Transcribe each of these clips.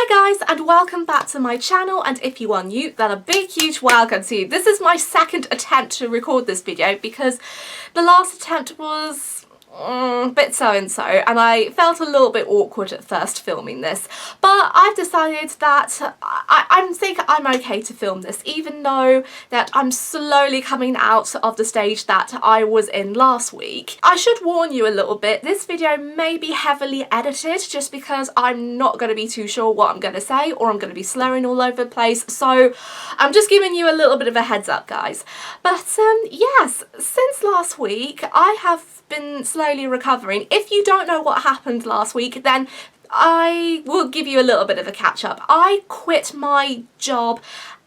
Hi guys, and welcome back to my channel, and if you are new, then a big huge welcome to you. This is my second attempt to record this video because the last attempt was a bit so-and-so, and I felt a little bit awkward at first filming this, but I've decided that I think I'm okay to film this, even though that I'm slowly coming out of the stage that I was in last week. I should warn you a little bit, this video may be heavily edited just because I'm not going to be too sure what I'm going to say, or I'm going to be slurring all over the place, so I'm just giving you a little bit of a heads up, guys. But yes, since last week I have been slowly recovering. If you don't know what happened last week, then I will give you a little bit of a catch up. I quit my job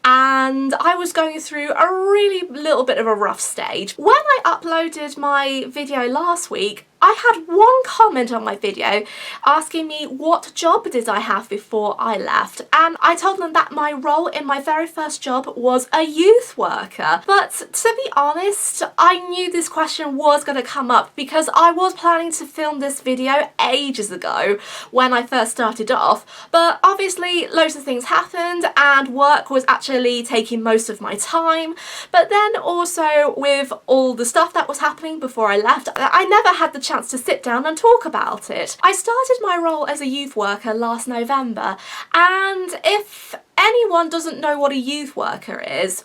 and I was going through a really little bit of a rough stage. When I uploaded my video last week, I had one comment on my video asking me what job did I have before I left, and I told them that my role in my very first job was a youth worker. But to be honest, I knew this question was going to come up because I was planning to film this video ages ago when I first started off, but obviously loads of things happened and work was actually taking most of my time. But then also with all the stuff that was happening before I left, I never had the chance to sit down and talk about it. I started my role as a youth worker last November, and if anyone doesn't know what a youth worker is,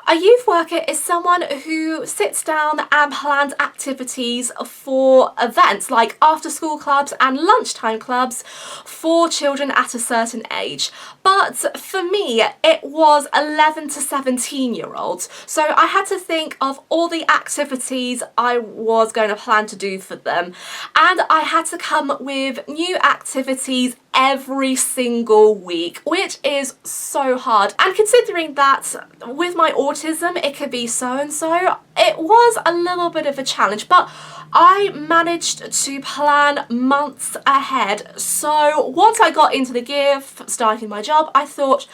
a youth worker is someone who sits down and plans activities for events like after school clubs and lunchtime clubs for children at a certain age. But for me, it was 11 to 17-year-olds, so I had to think of all the activities I was going to plan to do for them, and I had to come with new activities every single week, which is so hard. And considering that with my autism it could be so and so, it was a little bit of a challenge, but I managed to plan months ahead. So once I got into the gear of starting my job, I thought,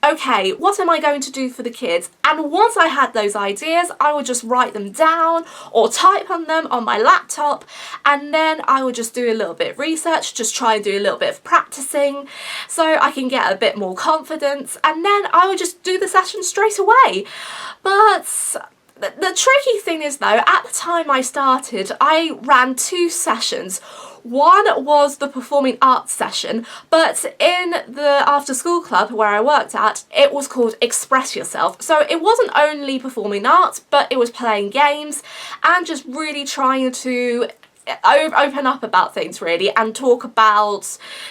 okay, what am I going to do for the kids? And once I had those ideas, I would just write them down or type on them on my laptop, and then I would just do a little bit of research, just try and do a little bit of practicing so I can get a bit more confidence, and then I would just do the session straight away. But the tricky thing is though, at the time I started, I ran 2 sessions. One was the performing arts session, but in the after school club where I worked at, it was called Express Yourself. So it wasn't only performing arts, but it was playing games and just really trying to open up about things really and talk about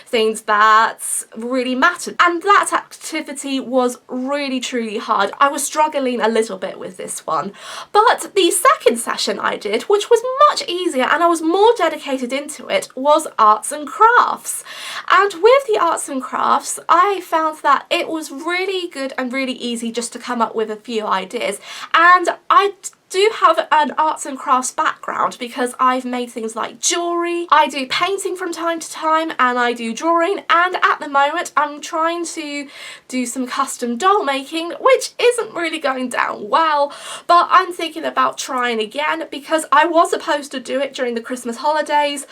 things that really mattered. And that activity was really truly hard. I was struggling a little bit with this one. But the second session I did, which was much easier and I was more dedicated into it, was arts and crafts. And with the arts and crafts, I found that it was really good and really easy just to come up with a few ideas. And I do have an arts and crafts background because I've made things like jewellery, I do painting from time to time, and I do drawing, and at the moment I'm trying to do some custom doll making, which isn't really going down well, but I'm thinking about trying again because I was supposed to do it during the Christmas holidays,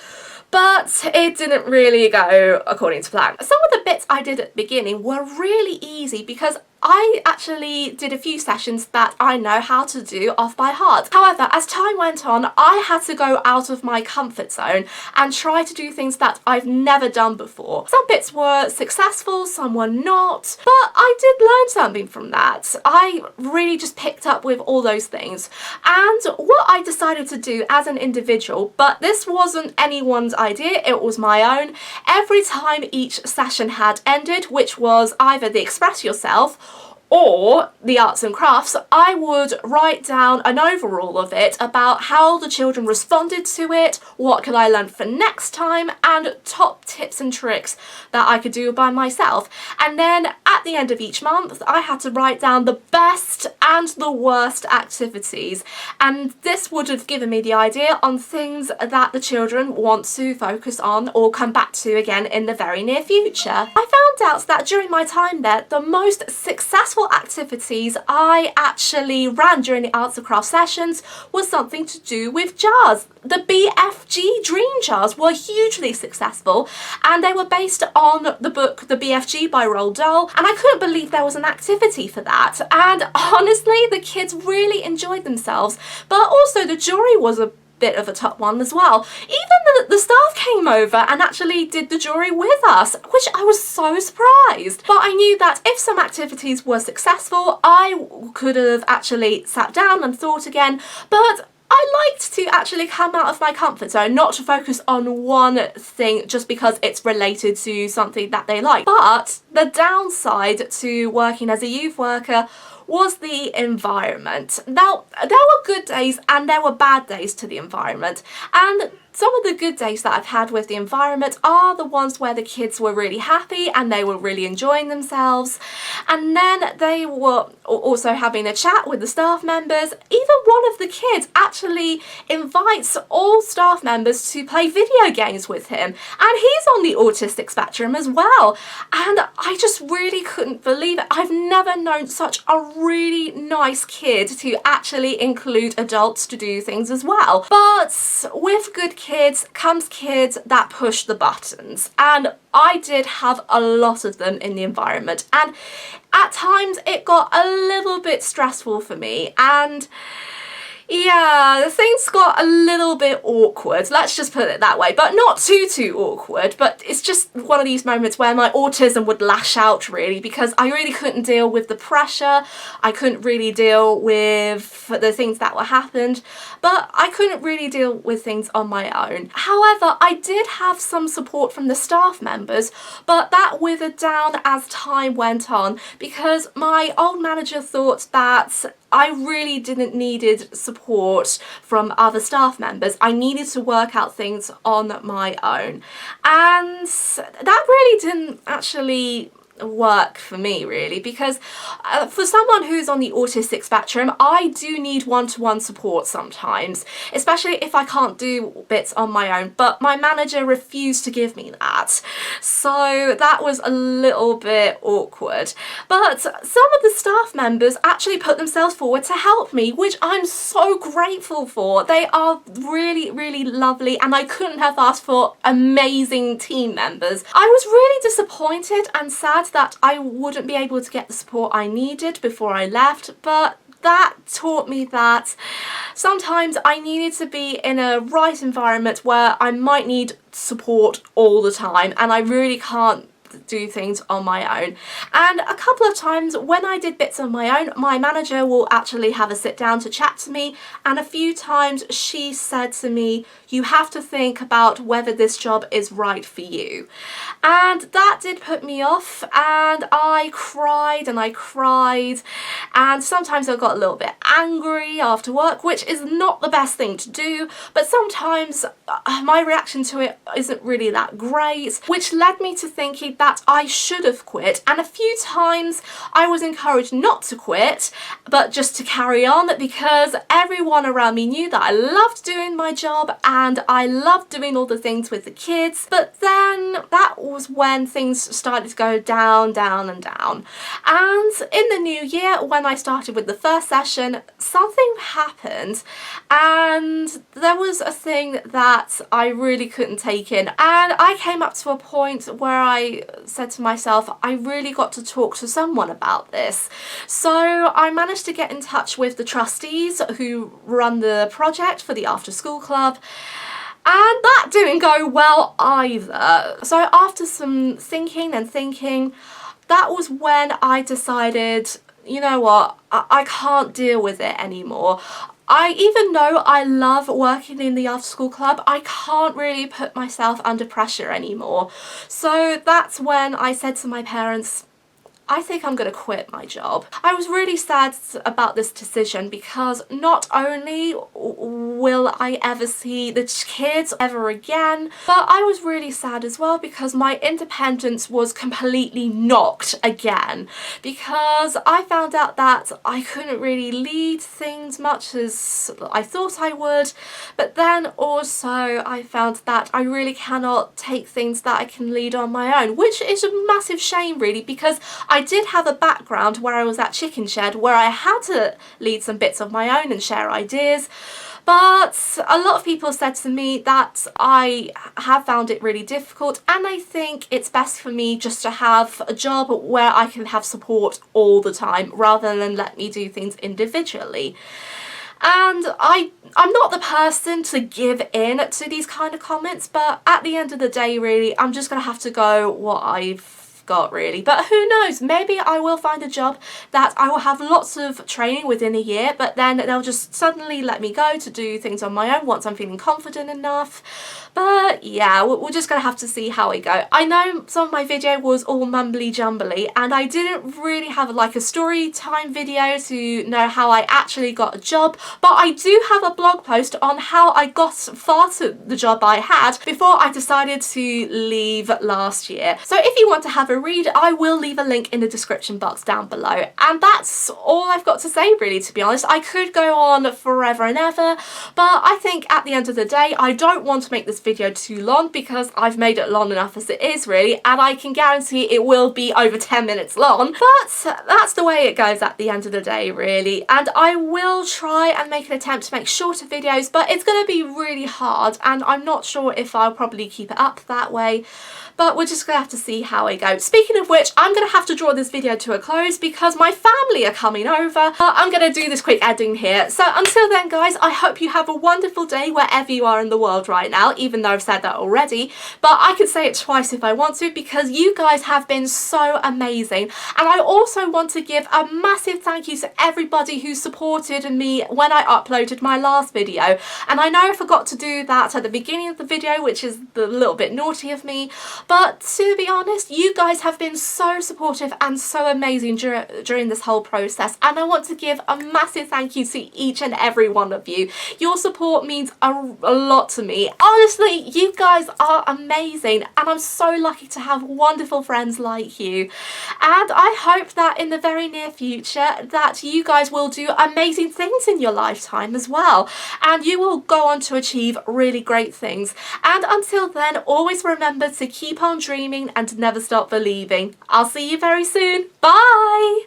but it didn't really go according to plan. Some of the bits I did at the beginning were really easy because I actually did a few sessions that I know how to do off by heart. However, as time went on, I had to go out of my comfort zone and try to do things that I've never done before. Some bits were successful, some were not, but I did learn something from that. I really just picked up with all those things. And what I decided to do as an individual, but this wasn't anyone's idea, it was my own, every time each session had ended, which was either the Express Yourself or the arts and crafts, I would write down an overall of it about how the children responded to it, what could I learn for next time, and top tips and tricks that I could do by myself. And then at the end of each month, I had to write down the best and the worst activities, and this would have given me the idea on things that the children want to focus on or come back to again in the very near future. I found out that during my time there, the most successful successful activities I actually ran during the arts and crafts sessions was something to do with jars. The BFG dream jars were hugely successful, and they were based on the book The BFG by Roald Dahl, and I couldn't believe there was an activity for that. And honestly, the kids really enjoyed themselves, but also the jury was a bit of a top one as well. Even the staff came over and actually did the jury with us, which I was so surprised. But I knew that if some activities were successful, I could have actually sat down and thought again, but I liked to actually come out of my comfort zone, not to focus on one thing just because it's related to something that they like. But the downside to working as a youth worker was the environment. Now, there were good days and there were bad days to the environment, and some of the good days that I've had with the environment are the ones where the kids were really happy and they were really enjoying themselves, and then they were also having a chat with the staff members. Even one of the kids actually invites all staff members to play video games with him, and he's on the autistic spectrum as well, and I just really couldn't believe it. I've never known such a really nice kid to actually include adults to do things as well. But with good kids comes kids that push the buttons, and I did have a lot of them in the environment, and at times it got a little bit stressful for me, and yeah, things got a little bit awkward, let's just put it that way, but not too awkward. But it's just one of these moments where my autism would lash out really, because I really couldn't deal with the pressure, I couldn't really deal with the things that were happened, but I couldn't really deal with things on my own. However, I did have some support from the staff members, but that withered down as time went on, because my old manager thought that I really didn't needed support from other staff members. I needed to work out things on my own, and that really didn't actually work for me really, because for someone who's on the autistic spectrum, I do need one-to-one support sometimes, especially if I can't do bits on my own, but my manager refused to give me that, so that was a little bit awkward. But some of the staff members actually put themselves forward to help me, which I'm so grateful for. They are really lovely, and I couldn't have asked for amazing team members. I was really disappointed and sad that I wouldn't be able to get the support I needed before I left, but that taught me that sometimes I needed to be in a right environment where I might need support all the time, and I really can't do things on my own. And a couple of times when I did bits on my own, my manager will actually have a sit down to chat to me, and a few times she said to me, you have to think about whether this job is right for you. And that did put me off, and I cried and I cried, and sometimes I got a little bit angry after work, which is not the best thing to do, but sometimes my reaction to it isn't really that great, which led me to thinking that I should have quit. And a few times I was encouraged not to quit, but just to carry on, because everyone around me knew that I loved doing my job and I loved doing all the things with the kids. But then that was when things started to go down and down. And in the new year, when I started with the first session, something happened, and there was a thing that I really couldn't take in, and I came up to a point where I said to myself, I really got to talk to someone about this. So I managed to get in touch with the trustees who run the project for the after school club, and that didn't go well either. So after some thinking, that was when I decided, you know what, I can't deal with it anymore. Even though I love working in the after school club, I can't really put myself under pressure anymore. So that's when I said to my parents, I think I'm going to quit my job. I was really sad about this decision, because not only will I ever see the kids ever again, but I was really sad as well because my independence was completely knocked again, because I found out that I couldn't really lead things much as I thought I would, but then also I found that I really cannot take things that I can lead on my own, which is a massive shame really, because I did have a background where I was at Chicken Shed where I had to lead some bits of my own and share ideas. But a lot of people said to me that I have found it really difficult, and I think it's best for me just to have a job where I can have support all the time rather than let me do things individually. And I'm not the person to give in to these kind of comments, but at the end of the day, really, I'm just going to have to go what I've got, really. But who knows, maybe I will find a job that I will have lots of training within a year, but then they'll just suddenly let me go to do things on my own once I'm feeling confident enough. But yeah, we're just gonna have to see how I go. I know some of my video was all mumbly jumbly, and I didn't really have like a story time video to know how I actually got a job, but I do have a blog post on how I got far to the job I had before I decided to leave last year. So if you want to have a read, I will leave a link in the description box down below. And that's all I've got to say, really, to be honest. I could go on forever and ever, but I think at the end of the day, I don't want to make this video too long because I've made it long enough as it is, really, and I can guarantee it will be over 10 minutes long. But that's the way it goes at the end of the day, really. And I will try and make an attempt to make shorter videos, but it's going to be really hard, and I'm not sure if I'll probably keep it up that way. But we're just going to have to see how it goes. Speaking of which, I'm going to have to draw this video to a close because my family are coming over. I'm going to do this quick editing here. So until then, guys, I hope you have a wonderful day wherever you are in the world right now, even though I've said that already. But I could say it twice if I want to because you guys have been so amazing. And I also want to give a massive thank you to everybody who supported me when I uploaded my last video. And I know I forgot to do that at the beginning of the video, which is a little bit naughty of me. But to be honest, you guys have been so supportive and so amazing during this whole process, and I want to give a massive thank you to each and every one of you. Your support means a lot to me. Honestly, you guys are amazing, and I'm so lucky to have wonderful friends like you. And I hope that in the very near future that you guys will do amazing things in your lifetime as well, and you will go on to achieve really great things. And until then, always remember to keep on dreaming and never stop believing. I'll see you very soon. Bye!